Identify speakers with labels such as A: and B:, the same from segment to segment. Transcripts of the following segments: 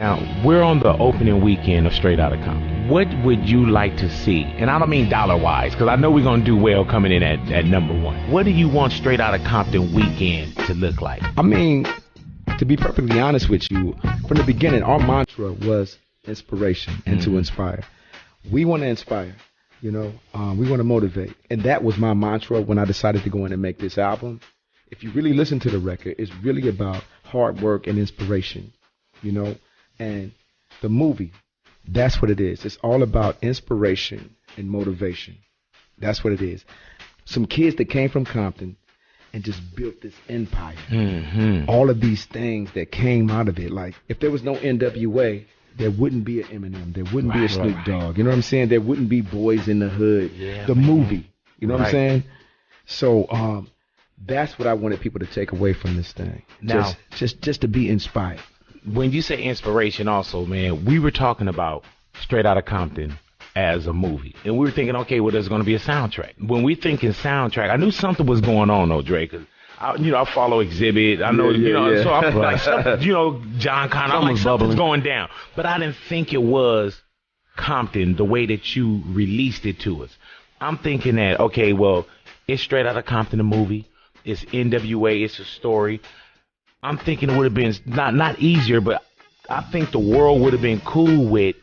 A: Now, we're on the opening weekend of Straight Outta Compton. What would you like to see? And I don't mean dollar-wise, because I know we're going to do well coming in at number one. What do you want Straight Outta Compton weekend to look like?
B: I mean, to be perfectly honest with you, from the beginning, our mantra was inspiration and to inspire. We want to inspire, we want to motivate. And that was my mantra when I decided to go in and make this album. If you really listen to the record, it's really about hard work and inspiration, and the movie, that's what it is. It's all about inspiration and motivation. That's what it is. Some kids that came from Compton and just built this empire. All of these things that came out of it. Like, if there was no N.W.A, there wouldn't be an Eminem. There wouldn't be a Snoop Dogg. You know what I'm saying? There wouldn't be Boys in the Hood. The movie. You know what I'm saying? So that's what I wanted people to take away from this thing.
A: Now,
B: just to be inspired.
A: When you say inspiration also, man, we were talking about Straight Outta Compton as a movie. And we were thinking, okay, well, there's going to be a soundtrack. When we thinking soundtrack, I knew something was going on, though, Dre, because I follow Exhibit. I know, so I'm like, John Connor, I'm like, something's going down. But I didn't think it was Compton the way that you released it to us. I'm thinking that, okay, well, it's Straight Outta Compton, the movie. It's N.W.A, it's a story. I'm thinking it would have been not easier, but I think the world would have been cool with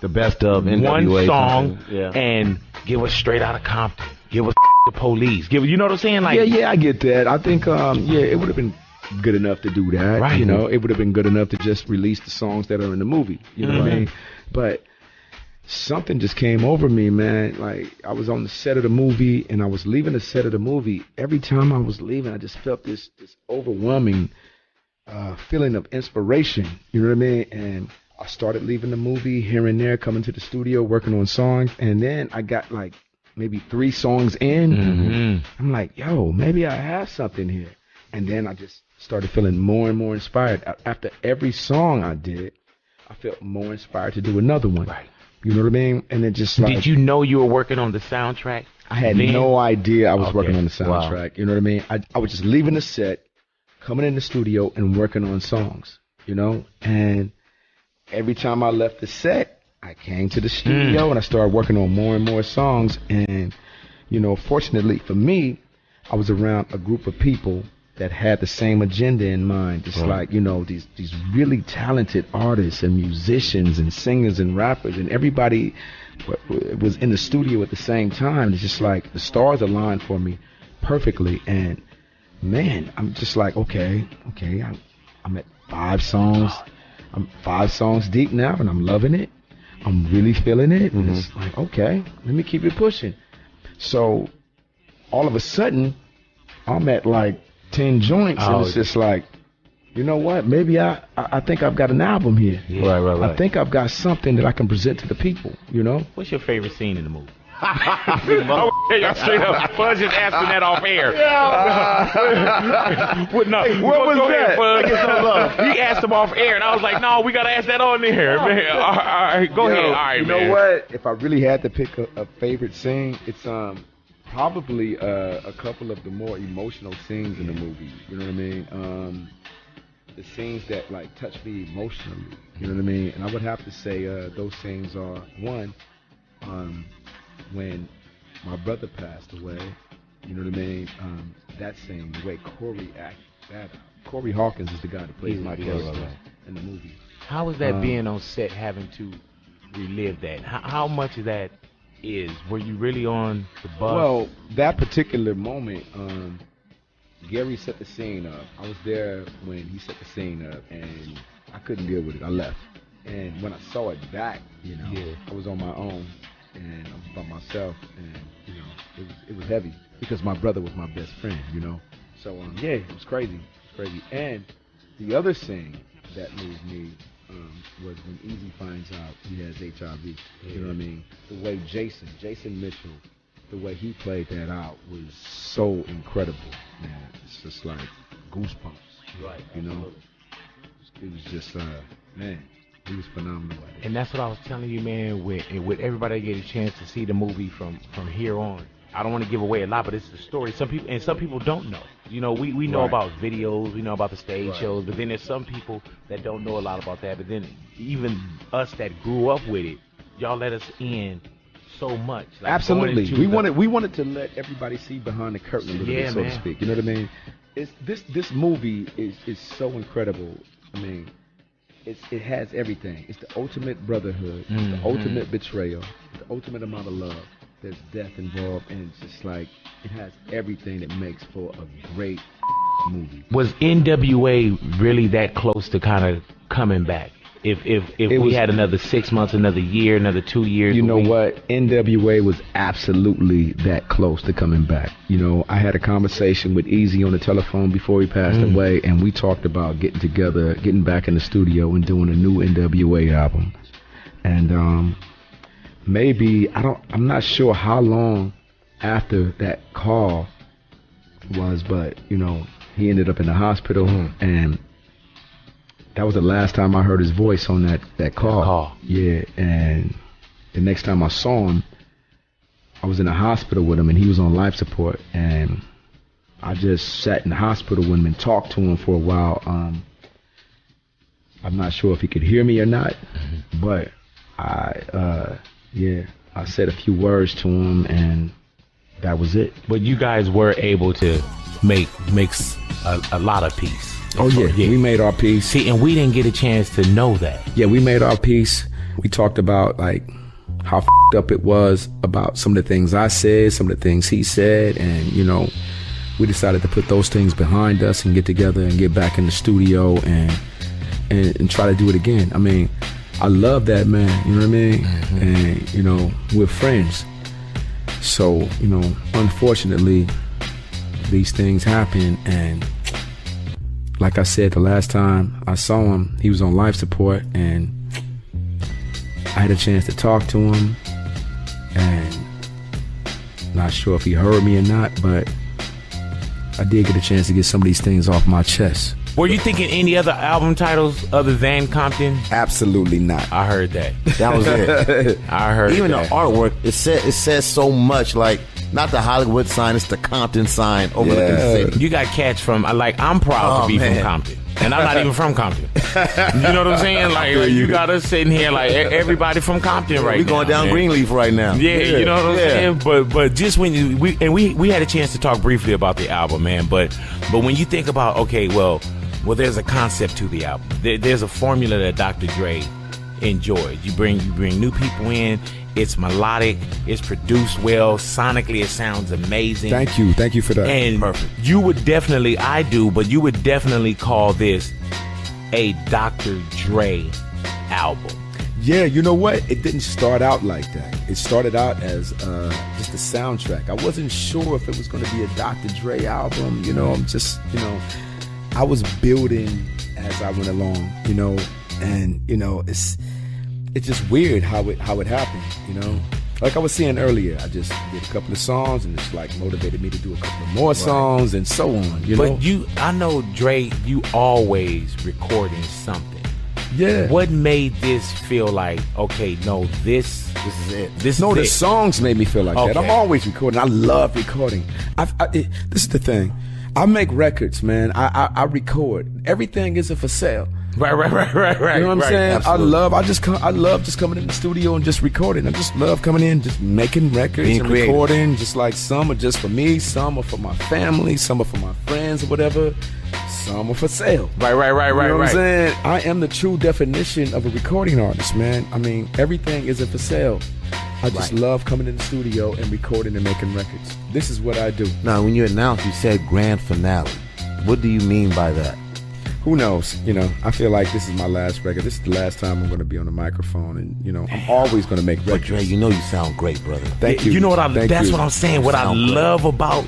C: the best of
A: N.W.A
C: one
A: song and give us Straight Outta Compton. Give us the Police. You know what I'm saying? Like,
B: yeah, I get that. I think, it would have been good enough to do that.
A: Right.
B: It would have been good enough to just release the songs that are in the movie. You know what I mean? But something just came over me, man. Like, I was on the set of the movie, and I was leaving the set of the movie. Every time I was leaving, I just felt this overwhelming feeling of inspiration. You know what I mean? And I started leaving the movie here and there, coming to the studio, working on songs, and then I got like maybe 3 songs in. I'm like, yo, maybe I have something here. And then I just started feeling more and more inspired. After every song I did, I felt more inspired to do another one.
A: Right.
B: You know what I mean? And it just like...
A: Did you know you were working on the soundtrack?
B: I had no idea I was working on the soundtrack.
A: Wow.
B: You know what I mean? I was just leaving the set, coming in the studio, and working on songs, And every time I left the set, I came to the studio and I started working on more and more songs. And, fortunately for me, I was around a group of people that had the same agenda in mind. Just like, these really talented artists and musicians and singers and rappers, and everybody was in the studio at the same time. It's just like the stars aligned for me perfectly. And man, I'm just like, okay, I'm at 5 songs. I'm 5 songs deep now, and I'm loving it. I'm really feeling it. And it's like, okay, let me keep it pushing. So all of a sudden, I'm at like 10 joints, and it's just like, you know what? Maybe I think I've got an album here.
A: Yeah. Right.
B: I think I've got something that I can present to the people,
A: What's your favorite scene in the movie? I will tell you straight up. Fudge is asking that off air. What was that? He asked him off air, and I was like, no, we got to ask that on there, man. All right, go ahead. All right,
B: you know what? If I really had to pick a favorite scene, it's probably a couple of the more emotional scenes in the movie. You know what I mean? The scenes that like touch me emotionally. You know what I mean? And I would have to say those scenes are one. When my brother passed away, you know what I mean? That scene, the way Corey acted that. Corey Hawkins is the guy that plays my character in the movie.
A: How was that being on set, having to relive that? How much of that is? Were you really on the bus?
B: Well, that particular moment, Gary set the scene up. I was there when he set the scene up, and I couldn't deal with it. I left. And when I saw it back, I was on my own. And I was by myself, and it was heavy because my brother was my best friend, So it was crazy. And the other thing that moved me was when Easy finds out he has HIV. You know what I mean? The way Jason Mitchell, the way he played that out was so incredible, man. It's just like goosebumps.
A: Right.
B: It was just man. He was phenomenal.
A: And that's what I was telling you, man, with everybody get a chance to see the movie from here on. I don't want to give away a lot, but it's the story. Some people don't know. You know, we know about videos, we know about the stage shows, but then there's some people that don't know a lot about that. But then even us that grew up with it, y'all let us in so much. Like
B: absolutely, we wanted to let everybody see behind the curtain a little bit, so to speak. You know what I mean? This movie is so incredible. I mean, it has everything. It's the ultimate brotherhood. It's the ultimate betrayal. The ultimate amount of love. There's death involved, and it's just like it has everything that makes for a great movie.
A: Was N.W.A really that close to kind of coming back? If we had another 6 months, another year, another 2 years,
B: you know what? N.W.A was absolutely that close to coming back. You know, I had a conversation with Easy on the telephone before he passed away, and we talked about getting together, getting back in the studio, and doing a new N.W.A album. And maybe I'm not sure how long after that call was, but you know, he ended up in the hospital, and that was the last time I heard his voice on that call. Yeah, and the next time I saw him, I was in the hospital with him, and he was on life support, and I just sat in the hospital with him and talked to him for a while. I'm not sure if he could hear me or not, but I said a few words to him, and that was it.
A: But you guys were able to make a lot of peace.
B: Oh yeah, we made our peace.
A: See, and we didn't get a chance to know that.
B: Yeah, we made our peace. We talked about like how f***ed up it was about some of the things I said, some of the things he said, and you know, we decided to put those things behind us and get together and get back in the studio and try to do it again. I mean, I love that man, you know what I mean? And you know, we're friends. So, you know, unfortunately, these things happen, and like I said, the last time I saw him, he was on life support, and I had a chance to talk to him, and not sure if he heard me or not, but I did get a chance to get some of these things off my chest.
A: Were you thinking any other album titles other than Compton?
B: Absolutely not.
A: I heard that.
C: That was it.
A: I heard
C: even
A: that.
C: The artwork, it says so much, like not the Hollywood sign, it's the Compton sign overlooking the city.
A: You got cats from, like, I'm proud to be from Compton. And I'm not even from Compton. You know what I'm saying? Like, you got us sitting here like everybody from Compton right now.
C: We're going down Greenleaf right now.
A: Yeah, you know what I'm saying? But just when we had a chance to talk briefly about the album, man. But when you think about, okay, well, there's a concept to the album. There's a formula that Dr. Dre enjoys. You bring new people in. It's melodic. It's produced well. Sonically, it sounds amazing.
B: Thank you for that.
A: And
B: perfect.
A: You would definitely, but you would definitely call this a Dr. Dre album.
B: Yeah, you know what? It didn't start out like that. It started out as just a soundtrack. I wasn't sure if it was going to be a Dr. Dre album. You know, I was building as I went along, you know, and you know, it's just weird how it happened, you know. Like I was saying earlier, I just did a couple of songs, and it's like motivated me to do a couple of more songs, and so on. You know.
A: But I know Dre, you always recording something.
B: Yeah.
A: What made this feel like, okay, no, this is it. This
B: the songs made me feel like that. I'm always recording. I love recording. This is the thing. I make records, man. I record. Everything isn't for sale.
A: Right.
B: You know what I'm saying?
C: Absolutely.
B: I love just coming in the studio and just recording. I just love coming in, just making records and recording. Just like some are just for me, some are for my family, some are for my friends or whatever. Some are for sale.
A: Right.
B: You know what I'm saying? I am the true definition of a recording artist, man. I mean, everything isn't for sale. I just love coming in the studio and recording and making records. This is what I do.
C: Now, when you announced, you said grand finale. What do you mean by that?
B: Who knows? You know, I feel like this is my last record. This is the last time I'm going to be on the microphone, and you know, I'm always going to make records.
C: But Dre, you know you sound great, brother.
B: Thank you.
A: You know what that's what I'm saying. What I love about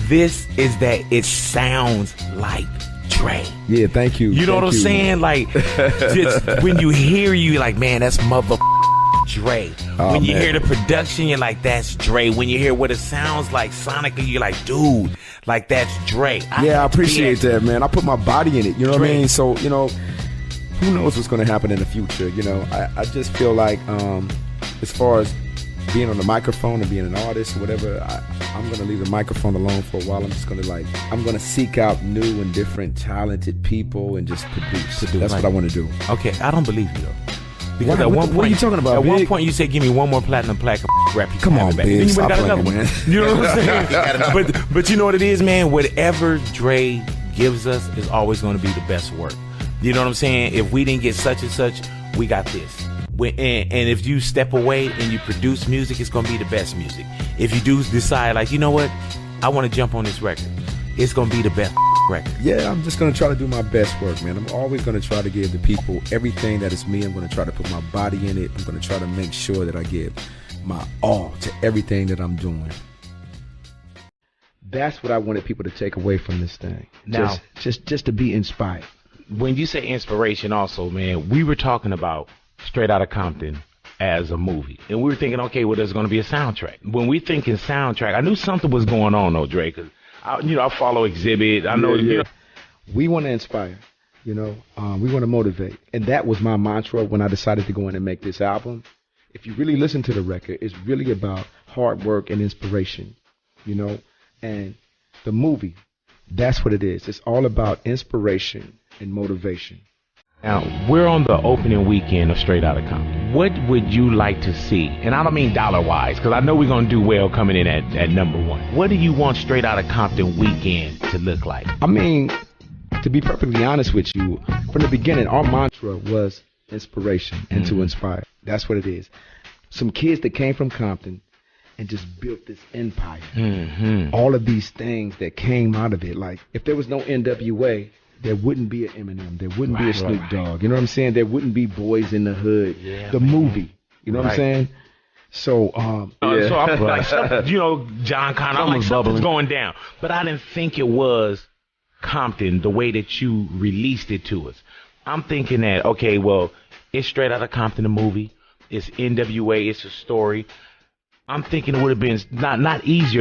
A: this is that it sounds like Dre.
B: Yeah, thank you.
A: You know what I'm saying? Like, just when you hear you, like, man, that's mother Dre. When you hear the production, you're like, that's Dre. When you hear what it sounds like sonically, you're like, dude, like, that's Dre.
B: I appreciate that, man. I put my body in it. You know what I mean? So, you know, who knows what's going to happen in the future? You know, I just feel like as far as being on the microphone and being an artist or whatever, I'm gonna leave the microphone alone for a while. I'm just gonna I'm gonna seek out new and different talented people and just produce. That's what I want to do.
A: Okay, I don't believe you though. Because at one point,
B: what are you talking about?
A: At
B: Big?
A: one point, you said, "Give me one more platinum plaque of rap." You
B: Come on,
A: back.
B: Big.
A: Then you
B: Stop
A: got another
B: playing,
A: one.
B: man.
A: You know what I'm saying? but you know what it is, man. Whatever Dre gives us is always going to be the best work. You know what I'm saying? If we didn't get such and such, we got this. And if you step away and you produce music, it's going to be the best music. If you do decide, like, you know what, I want to jump on this record, it's going to be the best record.
B: Yeah, I'm just going to try to do my best work, man. I'm always going to try to give the people everything that is me. I'm going to try to put my body in it. I'm going to try to make sure that I give my all to everything that I'm doing. That's what I wanted people to take away from this thing.
A: Now,
B: just to be inspired.
A: When you say inspiration also, man, we were talking about Straight Outta Compton as a movie. And we were thinking, okay, well, there's going to be a soundtrack. When we think in soundtrack, I knew something was going on, though, Dre, because I follow Exhibit. I know, you know.
B: We want to inspire, we want to motivate. And that was my mantra when I decided to go in and make this album. If you really listen to the record, it's really about hard work and inspiration, and the movie, that's what it is. It's all about inspiration and motivation.
A: Now, we're on the opening weekend of Straight Outta Compton. What would you like to see? And I don't mean dollar-wise, because I know we're going to do well coming in at number one. What do you want Straight Outta Compton weekend to look like?
B: I mean, to be perfectly honest with you, from the beginning, our mantra was inspiration and to inspire. That's what it is. Some kids that came from Compton and just built this empire. All of these things that came out of it. Like, if there was no N.W.A, there wouldn't be an Eminem. There wouldn't be a Snoop Dogg. You know what I'm saying? There wouldn't be Boys in the Hood. Yeah, the movie. You know what I'm saying? So,
A: so I'm like, John Connor, I'm like, something's going down. But I didn't think it was Compton the way that you released it to us. I'm thinking that, okay, well, it's Straight Outta Compton, the movie. It's N.W.A, it's a story. I'm thinking it would have been not easier